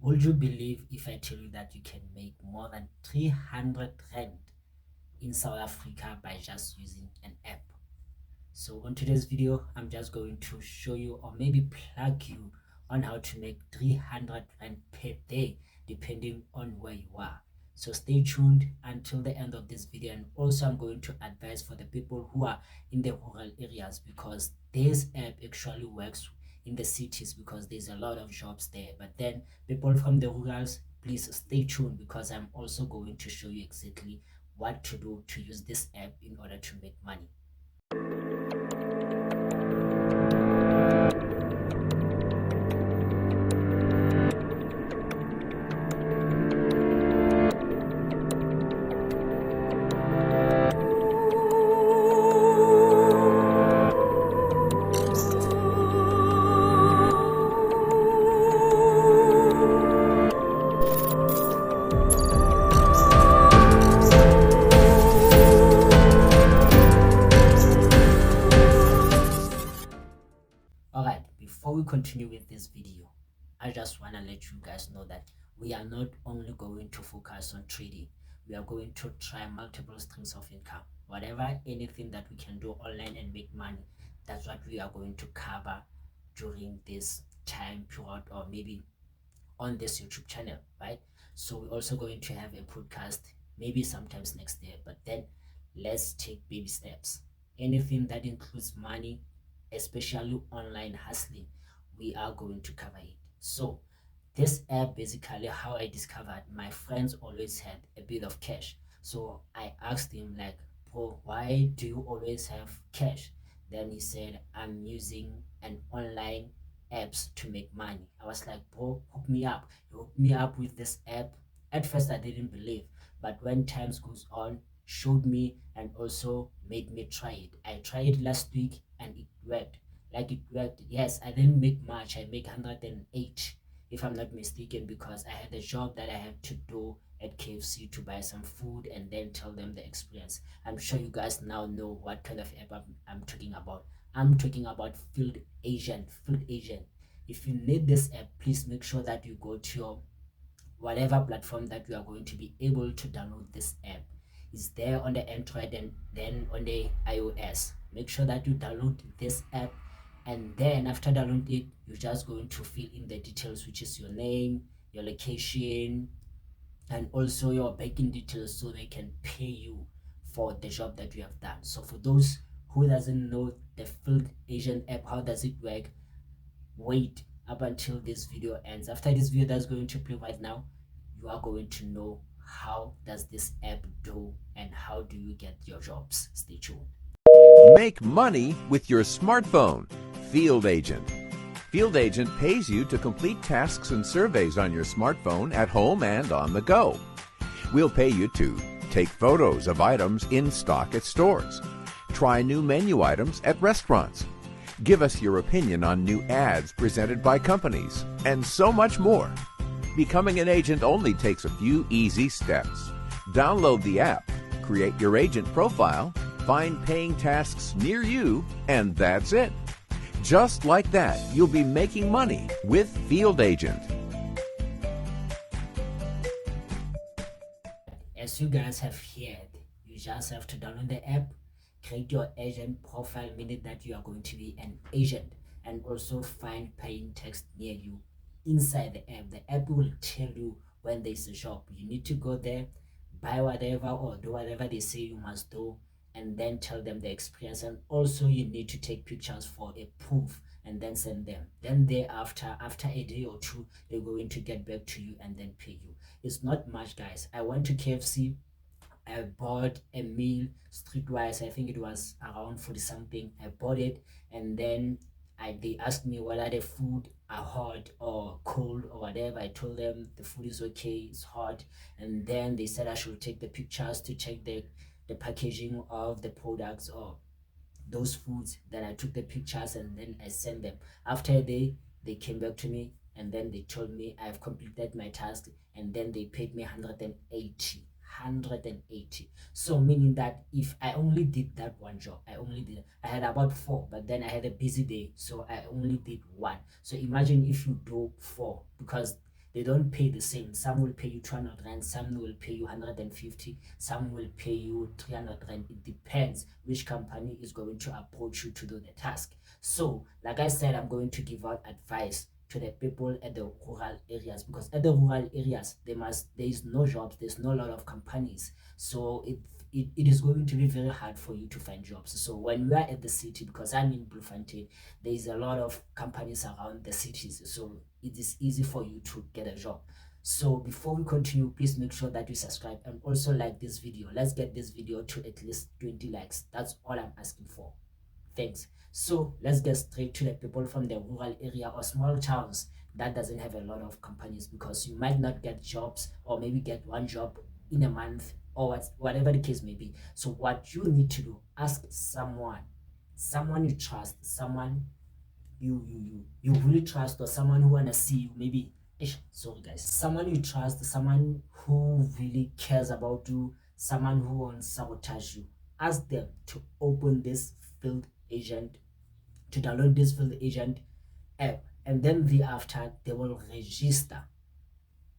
Would you believe if I tell you that you can make more than 300 rand in South Africa by just using an app? So on today's video, I'm just going to show you or maybe plug you on how to make 300 rand per day depending on where you are. So stay tuned until the end of this video, and also I'm going to advise for the people who are in the rural areas, because this app actually works in the cities because there's a lot of jobs there. But then people from the rurals, please stay tuned, because I'm also going to show you exactly what to do to use this app in order to make money. Alright, before we continue with this video, I just want to let you guys know that we are not only going to focus on trading, we are going to try multiple streams of income. Whatever, anything that we can do online and make money, that's what we are going to cover during this time period, or maybe on this YouTube channel, right? So we're also going to have a podcast, maybe sometimes next year, but then let's take baby steps. Anything that includes money, especially online hustling, we are going to cover it. So this app, basically how I discovered, my friends always had a bit of cash. So I asked him like, bro, why do you always have cash? Then he said, I'm using an online apps to make money. I was like, bro, hook me up. He hooked me up with this app. At first I didn't believe, but when times goes on, showed me and also made me try it. I tried it last week and it worked. Like it worked. Yes, I didn't make much. I make 108 if I'm not mistaken, because I had a job that I had to do at KFC to buy some food and then tell them the experience. I'm sure you guys now know what kind of app I'm talking about. I'm talking about Field Agent. Field Agent. If you need this app, please make sure that you go to your whatever platform that you are going to be able to download this app. It's there on the Android and then on the iOS. Make sure that you download this app, and then after download it, you're just going to fill in the details, which is your name, your location, and also your banking details, so they can pay you for the job that you have done. So for those who doesn't know the Field Agent app, how does it work, wait up until this video ends. After this video that's going to play right now, you are going to know how does this app do and how do you get your jobs. Stay tuned. Make money with your smartphone. Field Agent. Field Agent pays you to complete tasks and surveys on your smartphone at home and on the go. We'll pay you to take photos of items in stock at stores, try new menu items at restaurants, give us your opinion on new ads presented by companies, and so much more. Becoming an agent only takes a few easy steps. Download the app, create your agent profile, find paying tasks near you, and that's it. Just like that, you'll be making money with Field Agent. As you guys have heard, you just have to download the app, create your agent profile, meaning that you are going to be an agent, and also find paying text near you. Inside the app, the app will tell you when there's a shop. You need to go there, buy whatever or do whatever they say you must do, and then tell them the experience. And also you need to take pictures for a proof and then send them. Then thereafter, after a day or two, they're going to get back to you and then pay you. It's not much, guys. I went to KFC, I bought a meal streetwise. I think it was around 40 something. I bought it, and then they asked me whether the food are hot or cold or whatever. I told them the food is okay, it's hot, and then they said I should take the pictures to check the packaging of the products or those foods. Then I took the pictures and then I sent them. After a day, they came back to me and then they told me I've completed my task, and then they paid me 180. So meaning that if I only did that one job, I had about 4, but then I had a busy day, so I only did 1. So imagine if you do 4, because they don't pay the same. Some will pay you 200 rand, some will pay you 150, some will pay you 300 rand. It depends which company is going to approach you to do the task. So like I said, I'm going to give out advice to the people at the rural areas, because at the rural areas there is no jobs, there's no lot of companies, so it is going to be very hard for you to find jobs. So when we are at the city, because I'm in Bloemfontein, there is a lot of companies around the cities, so it is easy for you to get a job. So before we continue, please make sure that you subscribe and also like this video. Let's get this video to at least 20 likes. That's all I'm asking for. Thanks. So let's get straight to the people from the rural area or small towns that doesn't have a lot of companies, because you might not get jobs, or maybe get one job in a month, or whatever the case may be. So what you need to do, ask someone you trust, someone you really trust, or someone who wanna see you, maybe sorry guys, someone you trust, someone who really cares about you, someone who won't sabotage you. Ask them to open this field agent, to download this field agent app, and then thereafter they will register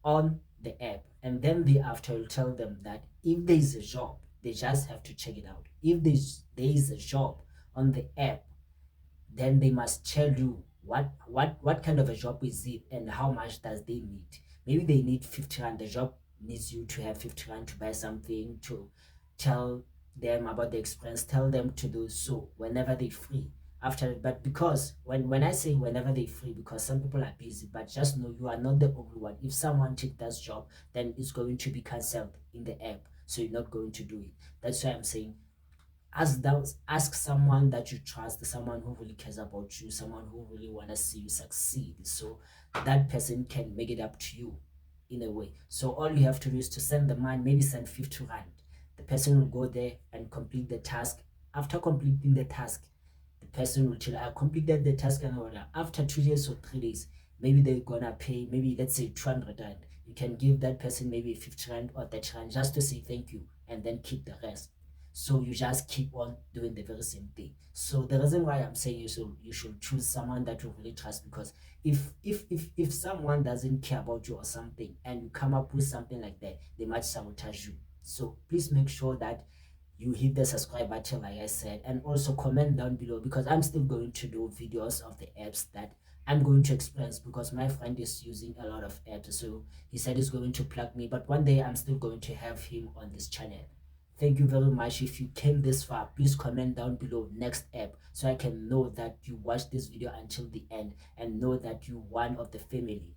on the app, and then thereafter you'll tell them that if there is a job, they just have to check it out. If there is a job on the app, then they must tell you what kind of a job is it and how much does they need. Maybe they need 50 rand. The job needs you to have 50 rand to buy something, to tell them about the experience, tell them to do so whenever they free after. But because when I say whenever they free, because some people are busy, but just know you are not the only one. If someone take that job, then it's going to be cancelled in the app, so you're not going to do it. That's why I'm saying ask someone that you trust, someone who really cares about you, someone who really want to see you succeed, so that person can make it up to you in a way. So all you have to do is to send the money, maybe send 50 rand. The person will go there and complete the task. After completing the task, the person will tell you, I completed the task, and order. After 2 days or 3 days, maybe they're gonna pay, maybe let's say 200 rand. You can give that person maybe 50 rand or 30 rand just to say thank you, and then keep the rest. So you just keep on doing the very same thing. So the reason why I'm saying you should choose someone that you really trust, because if someone doesn't care about you or something, and you come up with something like that, they might sabotage you. So please make sure that you hit the subscribe button like I said, and also comment down below, because I'm still going to do videos of the apps that I'm going to explain, because my friend is using a lot of apps, so he said he's going to plug me, but one day I'm still going to have him on this channel. Thank you very much. If you came this far, please comment down below next app, so I can know that you watched this video until the end and know that you're one of the family.